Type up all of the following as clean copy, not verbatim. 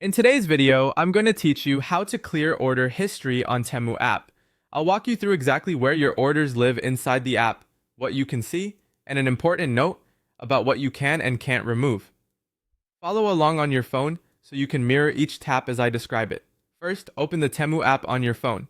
In today's video, I'm going to teach you how to clear order history on Temu app. I'll walk you through exactly where your orders live inside the app, what you can see, and an important note about what you can and can't remove. Follow along on your phone so you can mirror each tap as I describe it. First, open the Temu app on your phone.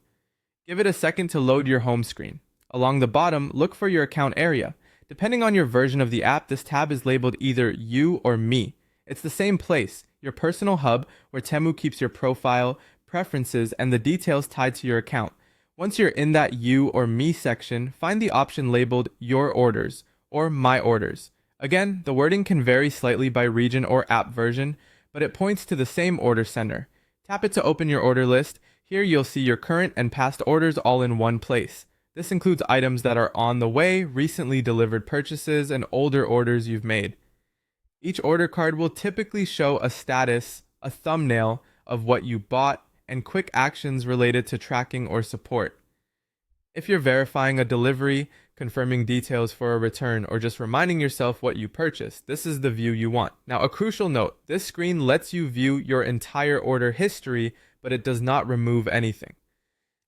Give it a second to load your home screen. Along the bottom, look for your account area. Depending on your version of the app, this tab is labeled either You or Me. It's the same place, your personal hub where Temu keeps your profile, preferences, and the details tied to your account. Once you're in that You or Me section, find the option labeled Your Orders or My Orders. Again, the wording can vary slightly by region or app version, but it points to the same order center. Tap it to open your order list. Here you'll see your current and past orders all in one place. This includes items that are on the way, recently delivered purchases, and older orders you've made. Each order card will typically show a status, a thumbnail of what you bought, and quick actions related to tracking or support. If you're verifying a delivery, confirming details for a return, or just reminding yourself what you purchased, this is the view you want. Now, a crucial note, this screen lets you view your entire order history, but it does not remove anything.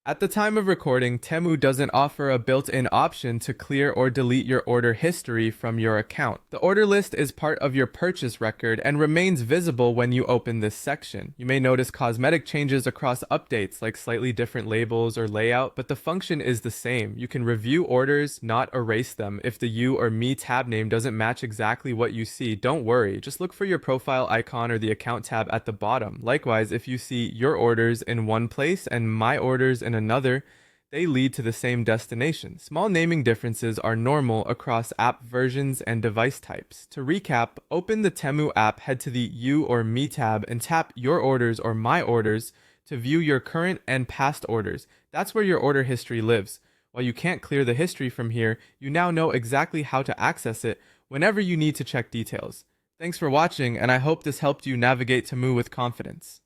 At the time of recording, Temu doesn't offer a built-in option to clear or delete your order history from your account. The order list is part of your purchase record and remains visible when you open this section. You may notice cosmetic changes across updates, like slightly different labels or layout, but the function is the same. You can review orders, not erase them. If the You or Me tab name doesn't match exactly what you see, don't worry. Just look for your profile icon or the account tab at the bottom. Likewise, if you see Your Orders in one place and My Orders in another, they lead to the same destination. Small naming differences are normal across app versions and device types. To recap, open the Temu app, head to the You or Me tab, and tap Your Orders or My Orders to view your current and past orders. That's where your order history lives. While you can't clear the history from here, you now know exactly how to access it whenever you need to check details. Thanks for watching, and I hope this helped you navigate Temu with confidence.